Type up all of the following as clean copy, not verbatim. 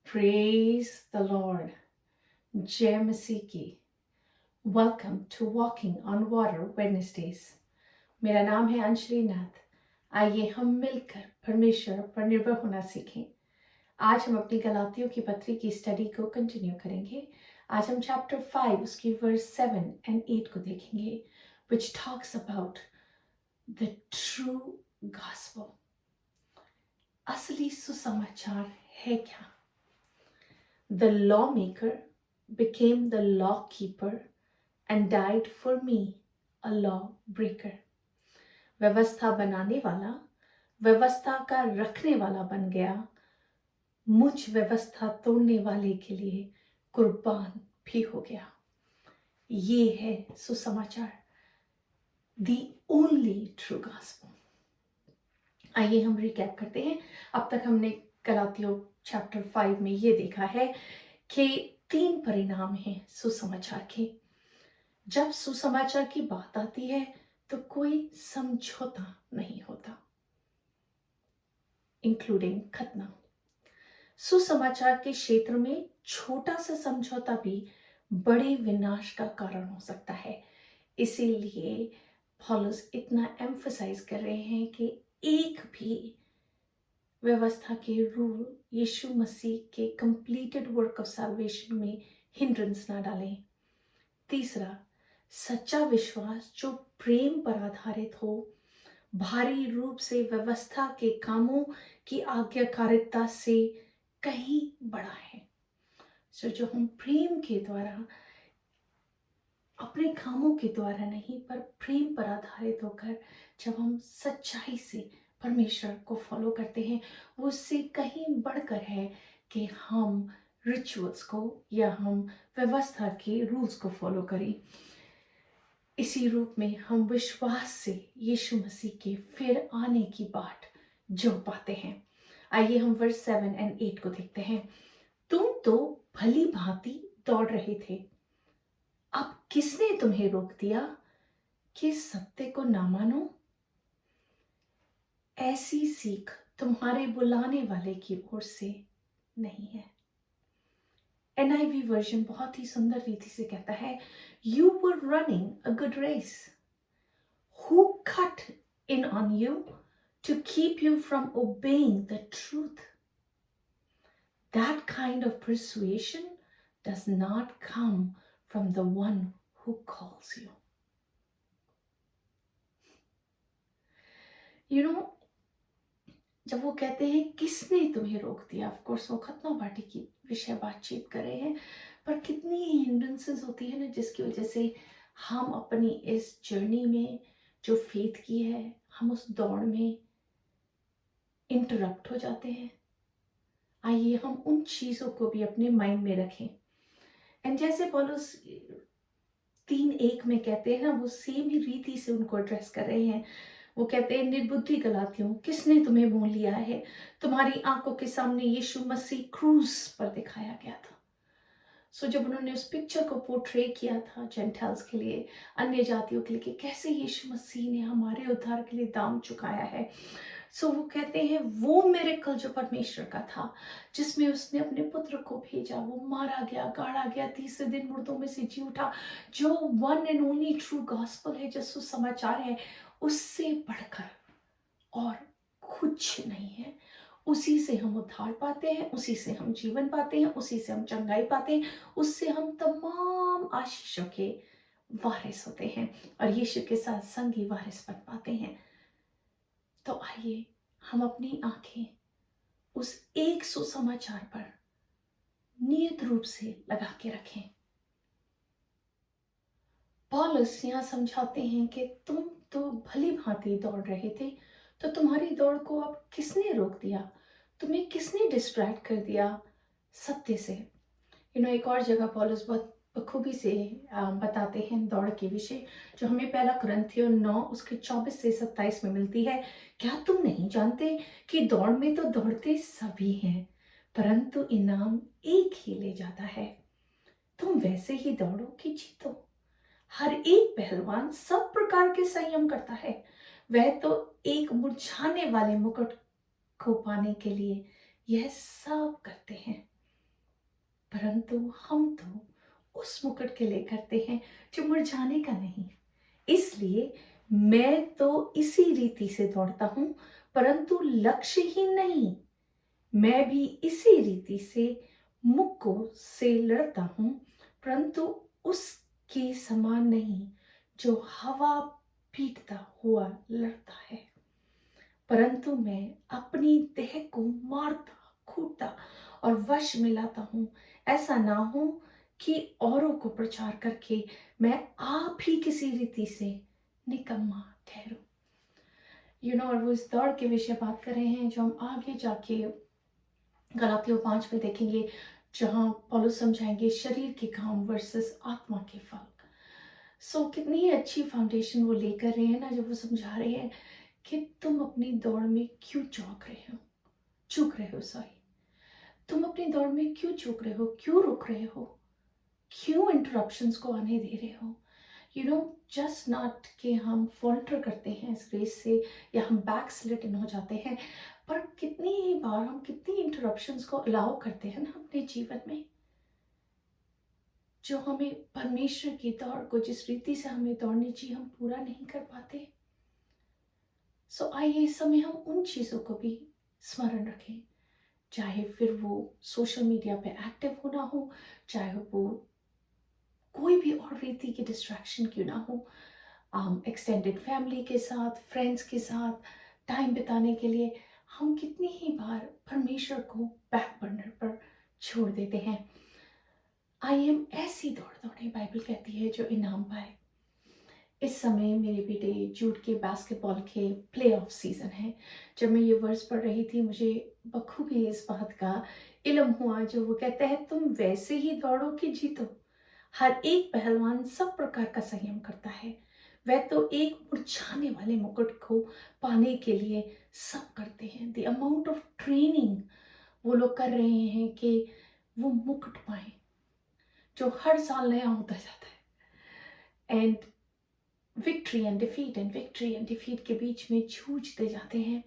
Praise the Lord. जय मसीह की। Welcome to Walking on Water Wednesdays. मेरा नाम है अंजलि नाथ। आइए हम मिलकर परमेश्वर पर निर्भर होना सीखें। आज हम अपनी गलातियों की पत्री की स्टडी को कंटिन्यू करेंगे। आज हम चैप्टर 5 उसकी वर्स 7 and 8 को देखेंगे, which talks about the true gospel। असली सुसमाचार है क्या? The lawmaker became the law keeper and died for me, a lawbreaker। व्यवस्था बनाने वाला व्यवस्था का रखने वाला बन गया, मुझ व्यवस्था तोड़ने वाले के लिए कुर्बान भी हो गया। ये है सुसमाचार, the only true gospel। आइए हम रिकैप करते हैं। अब तक हमने गलातियों चैप्टर 5 में ये देखा है कि 3 परिणाम हैं सुसमाचार के। जब सुसमाचार की बात आती है तो कोई समझौता नहीं होता, इंक्लूडिंग खतना। सुसमाचार के क्षेत्र में छोटा सा समझौता भी बड़े विनाश का कारण हो सकता है। इसीलिए पौलुस इतना एम्फसाइज कर रहे हैं कि एक भी व्यवस्था के रूल यीशु मसीह के कंप्लीटेड वर्क ऑफ सैल्वेशन में हिंड्रेंस ना डालें। तीसरा, सच्चा विश्वास जो प्रेम पर आधारित हो, भारी रूप से व्यवस्था के कामों की आज्ञाकारिता से कहीं बड़ा है। जो हम प्रेम के द्वारा, अपने कामों के द्वारा नहीं पर प्रेम पर आधारित होकर जब हम सच्चाई से परमेश्वर को फॉलो करते हैं, वो उससे कहीं बढ़कर है कि हम रिचुअल्स को या हम व्यवस्था के रूल्स को फॉलो करें। इसी रूप में हम विश्वास से यीशु मसीह के फिर आने की बाट जोड़ पाते हैं। आइए हम वर्स 7 and 8 को देखते हैं। तुम तो भली भांति दौड़ रहे थे, अब किसने तुम्हें रोक दिया कि सत्य को ना मानो? ऐसी सीख तुम्हारे बुलाने वाले की ओर से नहीं है। NIV वर्जन बहुत ही सुंदर रीति से कहता है, You were running a good race. Who cut in on you to keep you from obeying the truth? That kind of persuasion does not come from the one who calls you। You know, जब वो कहते हैं किसने तुम्हें रोक दिया, of course वो खतना पार्टी की विषय बातचीत कर रहे हैं, पर कितनी हिंड्रेंसेस होती है ना, जिसकी वजह से हम अपनी इस जर्नी में जो फेथ की है, हम उस दौड़ में इंटरप्ट हो जाते हैं। आइए हम उन चीज़ों को भी अपने माइंड में रखें। एंड जैसे पौलुस 3:1 में कहते हैं ना, वो सेम ही रीति से उनको एड्रेस कर रहे हैं। वो कहते हैं, निर्बुद्धि गलातियों, किसने तुम्हें मोह लिया है? तुम्हारी आंखों के सामने यीशु मसीह क्रूज पर दिखाया गया था। जब उन्होंने उस पिक्चर को पोर्ट्रे किया था जेंटाइल्स के लिए, अन्य जातियों के लिए, कि कैसे यीशु मसीह ने हमारे उद्धार के लिए दाम चुकाया है, वो कहते हैं वो मिरेकल जो परमेश्वर का था, जिसमें उसने अपने पुत्र को भेजा, वो मारा गया, गाड़ा गया, तीसरे दिन मुर्दों में से जी उठा, जो one and only true gospel है, जो सुसमाचार है, उससे बढ़कर और कुछ नहीं है। उसी से हम उद्धार पाते हैं, उसी से हम जीवन पाते हैं, उसी से हम चंगाई पाते हैं, उससे हम तमाम आशीषों के वारिस होते हैं और यीशु के साथ संगी वारिस बन पाते हैं। तो आइए हम अपनी आंखें उस एक सुसमाचार पर नियत रूप से लगा के रखें। पौलुस यहाँ समझाते हैं कि तुम तो भली भांति दौड़ रहे थे, तो तुम्हारी दौड़ को अब किसने रोक दिया? तुम्हें किसने डिस्ट्रैक्ट कर दिया सत्य से? एक और जगह पौलुस बहुत बखूबी से बताते हैं दौड़ के विषय, जो हमें पहला कुरिन्थियों 9 उसके 24 से 27 में मिलती है। क्या तुम नहीं जानते कि दौड़ में तो दौड़ते सभी हैं, परंतु इनाम एक ही ले जाता है। तुम वैसे ही दौड़ो कि जीतो। हर एक पहलवान सब प्रकार के संयम करता है। वह तो एक मुरझाने वाले मुकुट को पाने के लिए यह सब करते हैं, परंतु हम तो उस मुकुट के लिए करते हैं जो मुरझाने का नहीं। इसलिए मैं तो इसी रीति से दौड़ता हूं, परंतु लक्ष्यहीन नहीं। मैं भी इसी रीति से मुक्कों से लड़ता हूं, परंतु उसके समान नहीं जो हवा पीटता हुआ लड़ता है, परंतु मैं अपनी देह को मारता, कूटता और वश में लाता हूं, ऐसा ना हो कि औरों को प्रचार करके मैं आप ही किसी रीति से निकम्मा ठहरूं। और वो इस दौड़ के विषय बात कर रहे हैं, जो हम आगे जाके गलातियों 5 में देखेंगे, जहां पौलुस समझाएंगे शरीर के काम वर्सेस आत्मा के फल। कितनी ही अच्छी फाउंडेशन वो लेकर रहे हैं ना, जब वो समझा रहे हैं कि तुम अपनी दौड़ में क्यों चूक रहे हो, सॉरी, तुम अपनी दौड़ में क्यों चूक रहे हो, क्यों रुक रहे हो, क्यों इंटरप्शंस को आने दे रहे हो। जस्ट नॉट कि हम फॉल्टर करते हैं इस रेस से या हम बैक स्लिटन हो जाते हैं, पर कितनी ही बार हम कितनी इंटरप्शंस को अलाउ करते हैं ना अपने जीवन में, जो हमें परमेश्वर की दौड़ को जिस रीति से हमें दौड़नी चाहिए हम पूरा नहीं कर पाते। आइए इस समय हम उन चीज़ों को भी स्मरण रखें, चाहे फिर वो सोशल मीडिया पे एक्टिव होना हो, चाहे वो कोई भी और रीति की डिस्ट्रैक्शन क्यों ना हो, एक्सटेंडेड फैमिली के साथ, फ्रेंड्स के साथ टाइम बिताने के लिए हम कितनी ही बार परमेश्वर को बैक बर्नर पर छोड़ देते हैं। आइए हम ऐसी दौड़ दौड़े, बाइबल कहती है, जो इनाम पाए। इस समय मेरे बेटे जूड के बास्केटबॉल के प्ले ऑफ सीजन है। जब मैं ये वर्स पढ़ रही थी, मुझे बखूबी इस बात का इल्म हुआ, जो वो कहते हैं, तुम वैसे ही दौड़ो कि जीतो। हर एक पहलवान सब प्रकार का संयम करता है। वह तो एक मुरझाने वाले मुकुट को पाने के लिए सब करते हैं। द अमाउंट ऑफ ट्रेनिंग वो लोग कर रहे हैं कि वो मुकुट पाए, जो हर साल नया होता जाता है। एंड विक्ट्री एंड डिफीट के बीच में जूझते जाते हैं।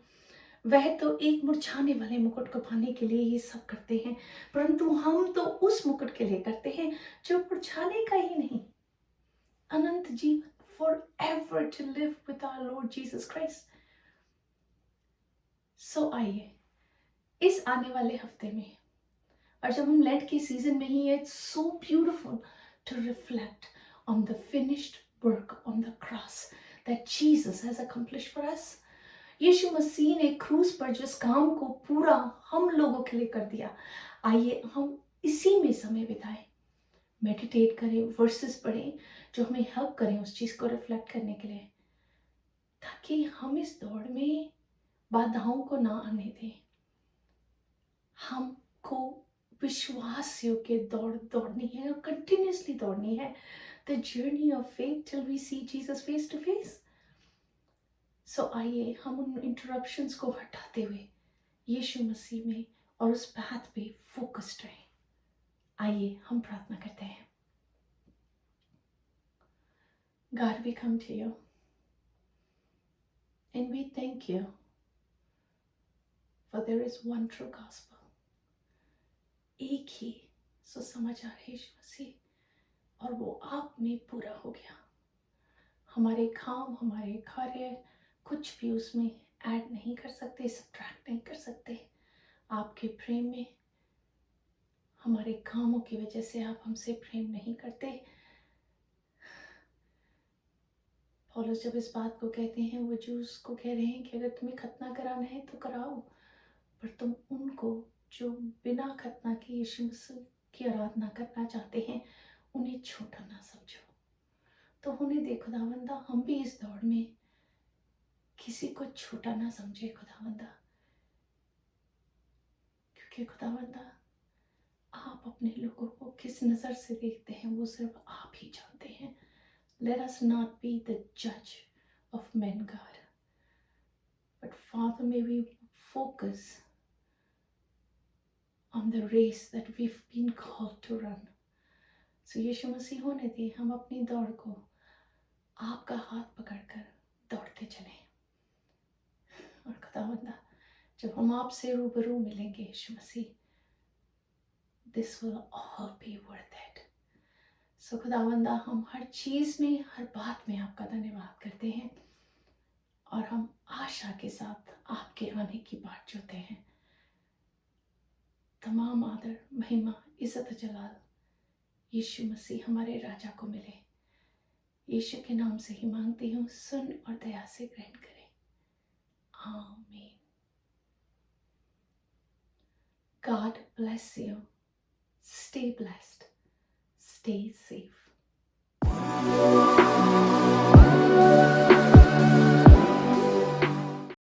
वह तो एक मुरझाने वाले मुकुट को पाने के लिए ये सब करते हैं, परंतु हम तो उस मुकुट के लिए करते हैं जो मुरझाने का ही नहीं, अनंत जीवन, forever to live with our Lord Jesus Christ. आइए इस आने वाले हफ्ते में, और जब हम लेंट के सीजन में ही है, it's so beautiful to reflect on the finished work on the cross that Jesus has accomplished for us. यीशु मसीह ने क्रूस पर जिस काम को पूरा हम लोगों के लिए कर दिया, आइए हम इसी में समय बिताएं, मेडिटेट करें, वर्सेस पढ़ें जो हमें हेल्प करें उस चीज को रिफ्लेक्ट करने के लिए, ताकि हम इस दौड़ में बाधाओं को ना आने दें। हमको विश्वास योग्य दौड़नी है और कंटिन्यूसली दौड़नी है, the journey of faith till we see Jesus face to face. आइए हम उन इंटरप्शंस को हटाते हुए यीशु मसीह में और उस बात पे फोकस्ड रहें। आइए हम प्रार्थना करते हैं। God, we come to you and we thank you, for there is one true gospel. एक ही सुसमाचार है यीशु मसीह, और वो आप में पूरा हो गया। हमारे काम, हमारे कार्य कुछ भी उसमें ऐड नहीं कर सकते, सब्ट्रैक्ट नहीं कर सकते। आपके प्रेम में हमारे कामों की वजह से आप हमसे प्रेम नहीं करते। पौलुस जब इस बात को कहते हैं, वो जूस को कह रहे हैं कि अगर तुम्हें खतना कराना है तो कराओ, पर तुम उनको जो बिना खतना के यीशु मसीह की आराधना करना चाहते हैं, उन्हें छोटा ना समझो। तो उन्हें दे खुदावंदा, हम भी इस दौड़ में किसी को छोटा ना समझे खुदावंदा, क्योंकि खुदावंदा आप अपने लोगों को किस नज़र से देखते हैं वो सिर्फ आप ही जानते हैं. Let us not be the judge of men, God. But Father, may we focus on the race that we've been called to run. So यीशु मसीह होने दे हम अपनी दौड़ को आपका हाथ पकड़कर दौड़ते चलें. और खुदावंदा जब हम आपसे रूबरू मिलेंगे यीशु मसीह, this will all be worth it. So खुदावंदा हम हर चीज़ में, हर बात में आपका धन्यवाद करते हैं और हम आशा के साथ आपके आने की बाट जोते हैं. तमाम आदर, महिमा, इज्जत, जलाल यीशु मसीह हमारे राजा को मिले. यीशु के नाम से ही मांगती हूँ, सुन और दया से ग्रहण करें. आमीन. God bless you. Stay blessed. Stay safe.